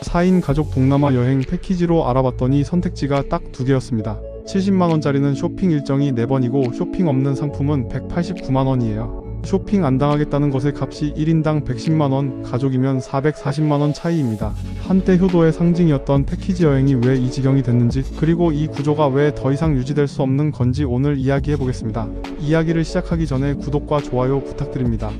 4인 가족 동남아 여행 패키지로 알아봤더니 선택지가 딱 2개였습니다. 70만원짜리는 쇼핑 일정이 4번이고 쇼핑 없는 상품은 189만원이에요. 쇼핑 안 당하겠다는 것의 값이 1인당 110만원, 가족이면 440만원 차이입니다. 한때 효도의 상징이었던 패키지 여행이 왜 이 지경이 됐는지, 그리고 이 구조가 왜 더 이상 유지될 수 없는 건지 오늘 이야기해보겠습니다. 이야기를 시작하기 전에 구독과 좋아요 부탁드립니다.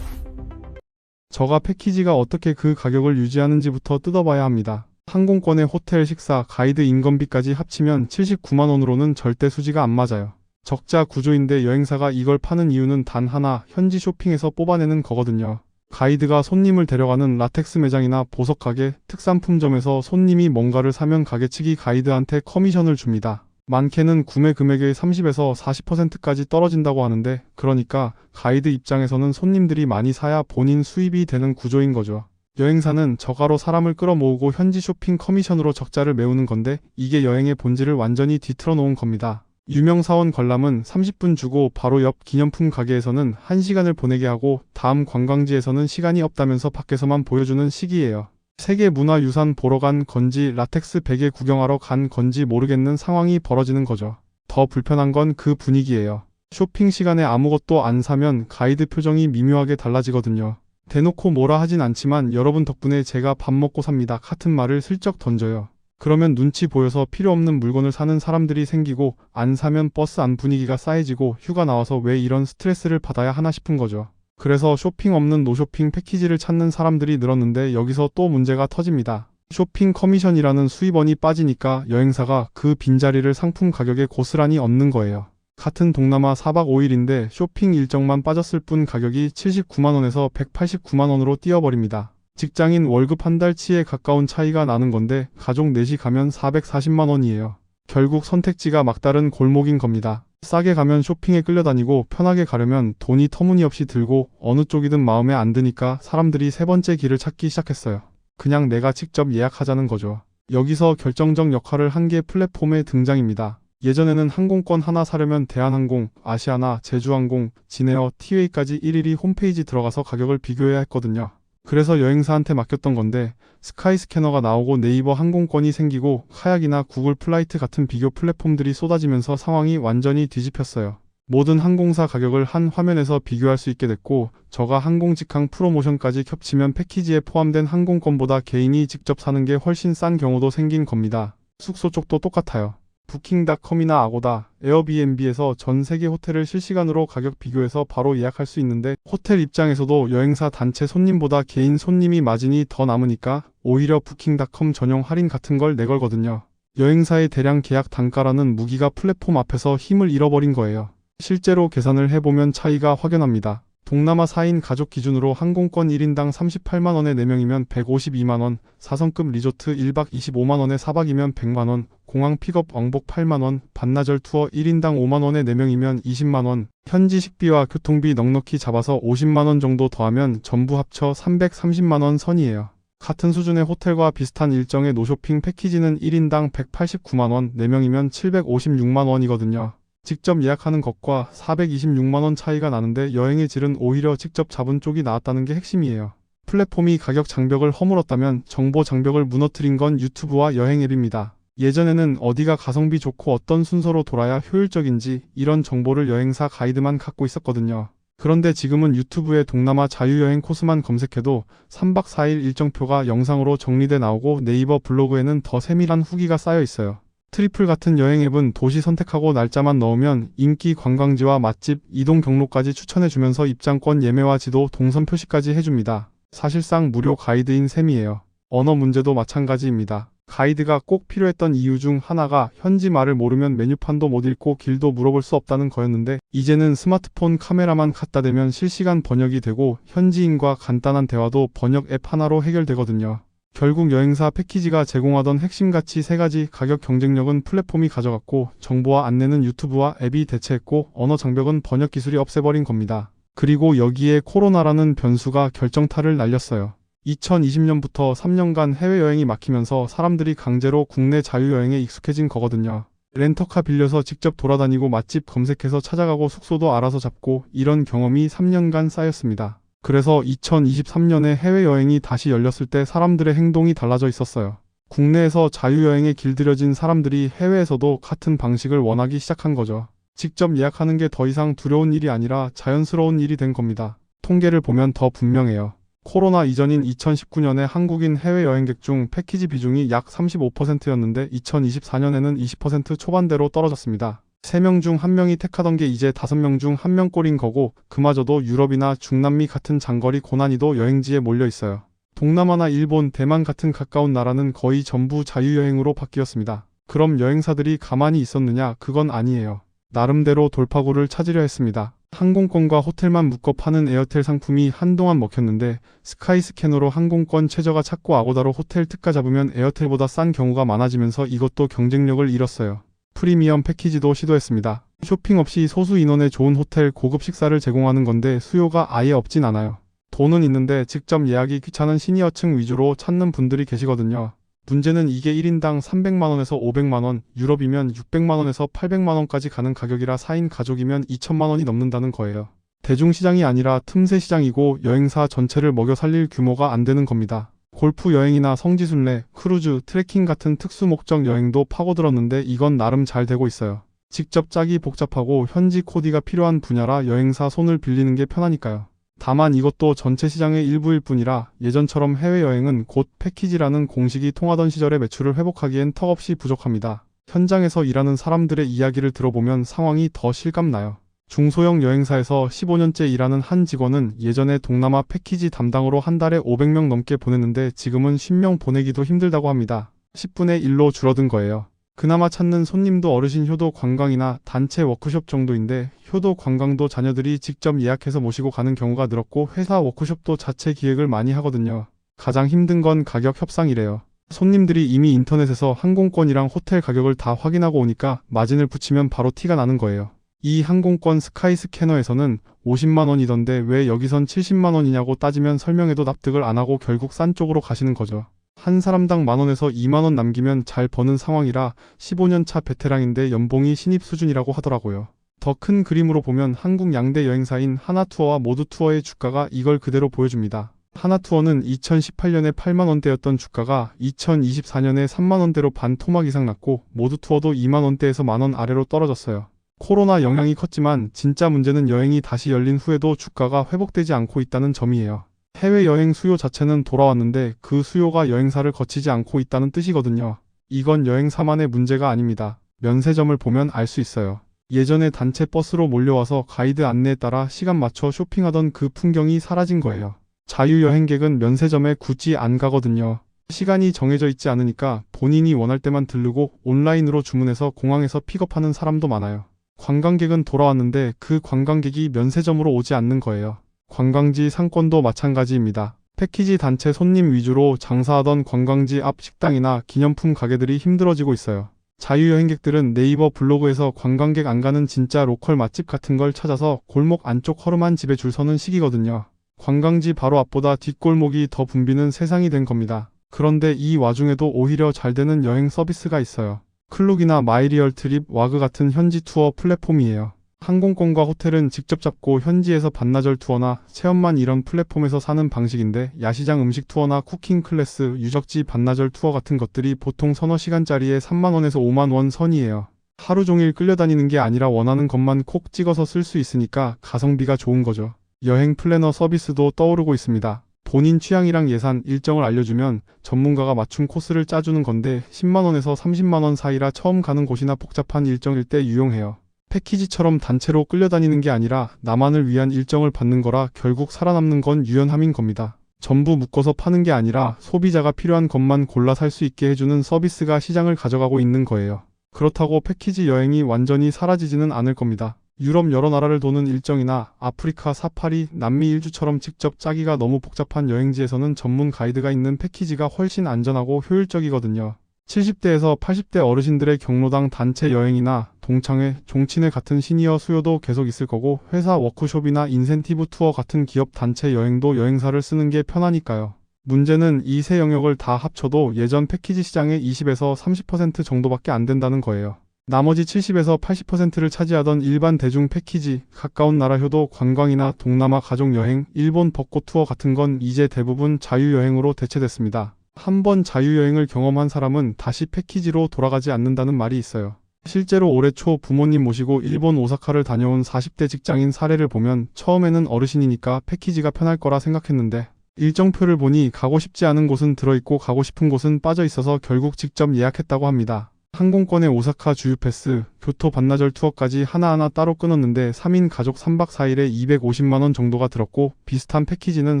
저가 패키지가 어떻게 그 가격을 유지하는지부터 뜯어봐야 합니다. 항공권의 호텔, 식사, 가이드 인건비까지 합치면 79만원으로는 절대 수지가 안 맞아요. 적자 구조인데 여행사가 이걸 파는 이유는 단 하나, 현지 쇼핑에서 뽑아내는 거거든요. 가이드가 손님을 데려가는 라텍스 매장이나 보석 가게, 특산품점에서 손님이 뭔가를 사면 가게 측이 가이드한테 커미션을 줍니다. 많게는 구매 금액의 30에서 40%까지 떨어진다고 하는데, 그러니까 가이드 입장에서는 손님들이 많이 사야 본인 수입이 되는 구조인 거죠. 여행사는 저가로 사람을 끌어모으고 현지 쇼핑 커미션으로 적자를 메우는 건데, 이게 여행의 본질을 완전히 뒤틀어 놓은 겁니다. 유명 사원 관람은 30분 주고 바로 옆 기념품 가게에서는 1시간을 보내게 하고, 다음 관광지에서는 시간이 없다면서 밖에서만 보여주는 시기예요. 세계문화유산 보러 간 건지 라텍스 베개 구경하러 간 건지 모르겠는 상황이 벌어지는 거죠. 더 불편한 건 그 분위기예요. 쇼핑 시간에 아무것도 안 사면 가이드 표정이 미묘하게 달라지거든요. 대놓고 뭐라 하진 않지만 여러분 덕분에 제가 밥 먹고 삽니다 같은 말을 슬쩍 던져요. 그러면 눈치 보여서 필요 없는 물건을 사는 사람들이 생기고, 안 사면 버스 안 분위기가 싸해지고 휴가 나와서 왜 이런 스트레스를 받아야 하나 싶은 거죠. 그래서 쇼핑 없는 노쇼핑 패키지를 찾는 사람들이 늘었는데, 여기서 또 문제가 터집니다. 쇼핑 커미션이라는 수입원이 빠지니까 여행사가 그 빈자리를 상품 가격에 고스란히 얻는 거예요. 같은 동남아 4박 5일인데 쇼핑 일정만 빠졌을 뿐 가격이 79만원에서 189만원으로 뛰어버립니다. 직장인 월급 한 달치에 가까운 차이가 나는 건데, 가족 넷이 가면 440만원이에요. 결국 선택지가 막다른 골목인 겁니다. 싸게 가면 쇼핑에 끌려다니고, 편하게 가려면 돈이 터무니없이 들고, 어느 쪽이든 마음에 안 드니까 사람들이 세 번째 길을 찾기 시작했어요. 그냥 내가 직접 예약하자는 거죠. 여기서 결정적 역할을 한 게 플랫폼의 등장입니다. 예전에는 항공권 하나 사려면 대한항공, 아시아나, 제주항공, 진에어, 티웨이까지 일일이 홈페이지 들어가서 가격을 비교해야 했거든요. 그래서 여행사한테 맡겼던 건데, 스카이스캐너가 나오고 네이버 항공권이 생기고 카약이나 구글 플라이트 같은 비교 플랫폼들이 쏟아지면서 상황이 완전히 뒤집혔어요. 모든 항공사 가격을 한 화면에서 비교할 수 있게 됐고, 저가 항공 직항 프로모션까지 겹치면 패키지에 포함된 항공권보다 개인이 직접 사는 게 훨씬 싼 경우도 생긴 겁니다. 숙소 쪽도 똑같아요. 부킹닷컴이나 아고다, 에어비앤비에서 전 세계 호텔을 실시간으로 가격 비교해서 바로 예약할 수 있는데, 호텔 입장에서도 여행사 단체 손님보다 개인 손님이 마진이 더 남으니까 오히려 부킹닷컴 전용 할인 같은 걸 내걸거든요. 여행사의 대량 계약 단가라는 무기가 플랫폼 앞에서 힘을 잃어버린 거예요. 실제로 계산을 해보면 차이가 확연합니다. 동남아 4인 가족 기준으로 항공권 1인당 38만원에 4명이면 152만원, 4성급 리조트 1박 25만원에 4박이면 100만원, 공항 픽업 왕복 8만원, 반나절 투어 1인당 5만원에 4명이면 20만원, 현지 식비와 교통비 넉넉히 잡아서 50만원 정도 더하면 전부 합쳐 330만원 선이에요. 같은 수준의 호텔과 비슷한 일정의 노쇼핑 패키지는 1인당 189만원, 4명이면 756만원이거든요. 직접 예약하는 것과 426만원 차이가 나는데, 여행의 질은 오히려 직접 잡은 쪽이 나았다는 게 핵심이에요. 플랫폼이 가격 장벽을 허물었다면 정보 장벽을 무너뜨린 건 유튜브와 여행 앱입니다. 예전에는 어디가 가성비 좋고 어떤 순서로 돌아야 효율적인지 이런 정보를 여행사 가이드만 갖고 있었거든요. 그런데 지금은 유튜브에 동남아 자유여행 코스만 검색해도 3박 4일 일정표가 영상으로 정리돼 나오고, 네이버 블로그에는 더 세밀한 후기가 쌓여 있어요. 트리플 같은 여행 앱은 도시 선택하고 날짜만 넣으면 인기 관광지와 맛집, 이동 경로까지 추천해주면서 입장권 예매와 지도, 동선 표시까지 해줍니다. 사실상 무료 가이드인 셈이에요. 언어 문제도 마찬가지입니다. 가이드가 꼭 필요했던 이유 중 하나가 현지 말을 모르면 메뉴판도 못 읽고 길도 물어볼 수 없다는 거였는데, 이제는 스마트폰 카메라만 갖다 대면 실시간 번역이 되고, 현지인과 간단한 대화도 번역 앱 하나로 해결되거든요. 결국 여행사 패키지가 제공하던 핵심 가치 3가지, 가격 경쟁력은 플랫폼이 가져갔고, 정보와 안내는 유튜브와 앱이 대체했고, 언어 장벽은 번역 기술이 없애버린 겁니다. 그리고 여기에 코로나라는 변수가 결정타를 날렸어요. 2020년부터 3년간 해외여행이 막히면서 사람들이 강제로 국내 자유여행에 익숙해진 거거든요. 렌터카 빌려서 직접 돌아다니고 맛집 검색해서 찾아가고 숙소도 알아서 잡고 이런 경험이 3년간 쌓였습니다. 그래서 2023년에 해외여행이 다시 열렸을 때 사람들의 행동이 달라져 있었어요. 국내에서 자유여행에 길들여진 사람들이 해외에서도 같은 방식을 원하기 시작한 거죠. 직접 예약하는 게 더 이상 두려운 일이 아니라 자연스러운 일이 된 겁니다. 통계를 보면 더 분명해요. 코로나 이전인 2019년에 한국인 해외여행객 중 패키지 비중이 약 35%였는데 2024년에는 20% 초반대로 떨어졌습니다. 3명 중 1명이 택하던 게 이제 5명 중 1명꼴인 거고 그마저도 유럽이나 중남미 같은 장거리 고난이도 여행지에 몰려 있어요. 동남아나 일본, 대만 같은 가까운 나라는 거의 전부 자유여행으로 바뀌었습니다. 그럼 여행사들이 가만히 있었느냐? 그건 아니에요. 나름대로 돌파구를 찾으려 했습니다. 항공권과 호텔만 묶어 파는 에어텔 상품이 한동안 먹혔는데 스카이스캐너로 항공권 최저가 찾고 아고다로 호텔 특가 잡으면 에어텔보다 싼 경우가 많아지면서 이것도 경쟁력을 잃었어요. 프리미엄 패키지도 시도했습니다. 쇼핑 없이 소수 인원에 좋은 호텔, 고급 식사를 제공하는 건데 수요가 아예 없진 않아요. 돈은 있는데 직접 예약이 귀찮은 시니어층 위주로 찾는 분들이 계시거든요. 문제는 이게 1인당 300만원에서 500만원, 유럽이면 600만원에서 800만원까지 가는 가격이라 4인 가족이면 2천만원이 넘는다는 거예요. 대중시장이 아니라 틈새 시장이고 여행사 전체를 먹여 살릴 규모가 안 되는 겁니다. 골프 여행이나 성지순례, 크루즈, 트레킹 같은 특수 목적 여행도 파고들었는데 이건 나름 잘 되고 있어요. 직접 짜기 복잡하고 현지 코디가 필요한 분야라 여행사 손을 빌리는 게 편하니까요. 다만 이것도 전체 시장의 일부일 뿐이라 예전처럼 해외여행은 곧 패키지라는 공식이 통하던 시절의 매출을 회복하기엔 턱없이 부족합니다. 현장에서 일하는 사람들의 이야기를 들어보면 상황이 더 실감나요. 중소형 여행사에서 15년째 일하는 한 직원은 예전에 동남아 패키지 담당으로 한 달에 500명 넘게 보냈는데 지금은 10명 보내기도 힘들다고 합니다. 10분의 1로 줄어든 거예요. 그나마 찾는 손님도 어르신 효도 관광이나 단체 워크숍 정도인데 효도 관광도 자녀들이 직접 예약해서 모시고 가는 경우가 늘었고 회사 워크숍도 자체 기획을 많이 하거든요. 가장 힘든 건 가격 협상이래요. 손님들이 이미 인터넷에서 항공권이랑 호텔 가격을 다 확인하고 오니까 마진을 붙이면 바로 티가 나는 거예요. 이 항공권 스카이스캐너에서는 50만원이던데 왜 여기선 70만원이냐고 따지면 설명해도 납득을 안 하고 결국 싼 쪽으로 가시는 거죠. 한 사람당 만원에서 2만원 남기면 잘 버는 상황이라 15년차 베테랑인데 연봉이 신입 수준이라고 하더라고요. 더 큰 그림으로 보면 한국 양대 여행사인 하나투어와 모두투어의 주가가 이걸 그대로 보여줍니다. 하나투어는 2018년에 8만원대였던 주가가 2024년에 3만원대로 반 토막 이상 났고 모두투어도 2만원대에서 만원 아래로 떨어졌어요. 코로나 영향이 컸지만 진짜 문제는 여행이 다시 열린 후에도 주가가 회복되지 않고 있다는 점이에요. 해외여행 수요 자체는 돌아왔는데 그 수요가 여행사를 거치지 않고 있다는 뜻이거든요. 이건 여행사만의 문제가 아닙니다. 면세점을 보면 알 수 있어요. 예전에 단체 버스로 몰려와서 가이드 안내에 따라 시간 맞춰 쇼핑하던 그 풍경이 사라진 거예요. 자유여행객은 면세점에 굳이 안 가거든요. 시간이 정해져 있지 않으니까 본인이 원할 때만 들르고 온라인으로 주문해서 공항에서 픽업하는 사람도 많아요. 관광객은 돌아왔는데 그 관광객이 면세점으로 오지 않는 거예요. 관광지 상권도 마찬가지입니다. 패키지 단체 손님 위주로 장사하던 관광지 앞 식당이나 기념품 가게들이 힘들어지고 있어요. 자유여행객들은 네이버 블로그에서 관광객 안 가는 진짜 로컬 맛집 같은 걸 찾아서 골목 안쪽 허름한 집에 줄 서는 시기거든요. 관광지 바로 앞보다 뒷골목이 더 붐비는 세상이 된 겁니다. 그런데 이 와중에도 오히려 잘 되는 여행 서비스가 있어요. 클룩이나 마이리얼트립, 와그 같은 현지 투어 플랫폼이에요. 항공권과 호텔은 직접 잡고 현지에서 반나절 투어나 체험만 이런 플랫폼에서 사는 방식인데 야시장 음식 투어나 쿠킹 클래스, 유적지 반나절 투어 같은 것들이 보통 서너 시간짜리에 3만원에서 5만원 선이에요. 하루 종일 끌려다니는 게 아니라 원하는 것만 콕 찍어서 쓸 수 있으니까 가성비가 좋은 거죠. 여행 플래너 서비스도 떠오르고 있습니다. 본인 취향이랑 예산, 일정을 알려주면 전문가가 맞춤 코스를 짜주는 건데 10만원에서 30만원 사이라 처음 가는 곳이나 복잡한 일정일 때 유용해요. 패키지처럼 단체로 끌려다니는 게 아니라 나만을 위한 일정을 받는 거라 결국 살아남는 건 유연함인 겁니다. 전부 묶어서 파는 게 아니라 소비자가 필요한 것만 골라 살 수 있게 해주는 서비스가 시장을 가져가고 있는 거예요. 그렇다고 패키지 여행이 완전히 사라지지는 않을 겁니다. 유럽 여러 나라를 도는 일정이나 아프리카 사파리, 남미 일주처럼 직접 짜기가 너무 복잡한 여행지에서는 전문 가이드가 있는 패키지가 훨씬 안전하고 효율적이거든요. 70대에서 80대 어르신들의 경로당 단체 여행이나 동창회, 종친회 같은 시니어 수요도 계속 있을 거고 회사 워크숍이나 인센티브 투어 같은 기업 단체 여행도 여행사를 쓰는 게 편하니까요. 문제는 이 세 영역을 다 합쳐도 예전 패키지 시장의 20에서 30% 정도밖에 안 된다는 거예요. 나머지 70에서 80%를 차지하던 일반 대중 패키지, 가까운 나라 효도 관광이나 동남아 가족 여행, 일본 벚꽃 투어 같은 건 이제 대부분 자유여행으로 대체됐습니다. 한번 자유여행을 경험한 사람은 다시 패키지로 돌아가지 않는다는 말이 있어요. 실제로 올해 초 부모님 모시고 일본 오사카를 다녀온 40대 직장인 사례를 보면 처음에는 어르신이니까 패키지가 편할 거라 생각했는데 일정표를 보니 가고 싶지 않은 곳은 들어있고 가고 싶은 곳은 빠져 있어서 결국 직접 예약했다고 합니다. 항공권에 오사카 주유 패스, 교토 반나절 투어까지 하나하나 따로 끊었는데 3인 가족 3박 4일에 250만원 정도가 들었고 비슷한 패키지는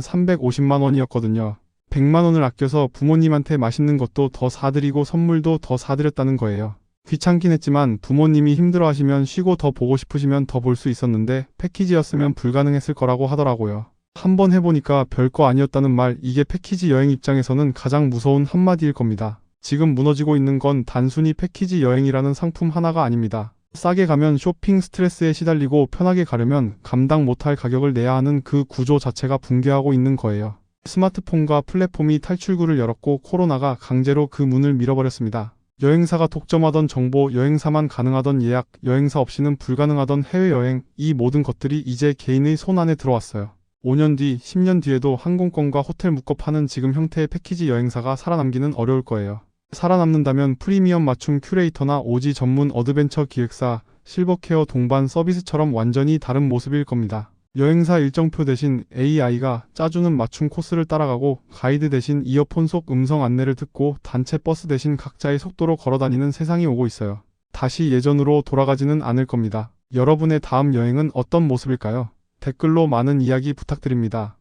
350만원이었거든요. 100만원을 아껴서 부모님한테 맛있는 것도 더 사드리고 선물도 더 사드렸다는 거예요. 귀찮긴 했지만 부모님이 힘들어하시면 쉬고 더 보고 싶으시면 더 볼 수 있었는데 패키지였으면 불가능했을 거라고 하더라고요. 한번 해보니까 별거 아니었다는 말, 이게 패키지 여행 입장에서는 가장 무서운 한마디일 겁니다. 지금 무너지고 있는 건 단순히 패키지 여행이라는 상품 하나가 아닙니다. 싸게 가면 쇼핑 스트레스에 시달리고 편하게 가려면 감당 못할 가격을 내야 하는 그 구조 자체가 붕괴하고 있는 거예요. 스마트폰과 플랫폼이 탈출구를 열었고 코로나가 강제로 그 문을 밀어버렸습니다. 여행사가 독점하던 정보, 여행사만 가능하던 예약, 여행사 없이는 불가능하던 해외여행, 이 모든 것들이 이제 개인의 손 안에 들어왔어요. 5년 뒤, 10년 뒤에도 항공권과 호텔 묶어 파는 지금 형태의 패키지 여행사가 살아남기는 어려울 거예요. 살아남는다면 프리미엄 맞춤 큐레이터나 오지 전문 어드벤처 기획사, 실버케어 동반 서비스처럼 완전히 다른 모습일 겁니다. 여행사 일정표 대신 AI가 짜주는 맞춤 코스를 따라가고 가이드 대신 이어폰 속 음성 안내를 듣고 단체 버스 대신 각자의 속도로 걸어다니는 세상이 오고 있어요. 다시 예전으로 돌아가지는 않을 겁니다. 여러분의 다음 여행은 어떤 모습일까요? 댓글로 많은 이야기 부탁드립니다.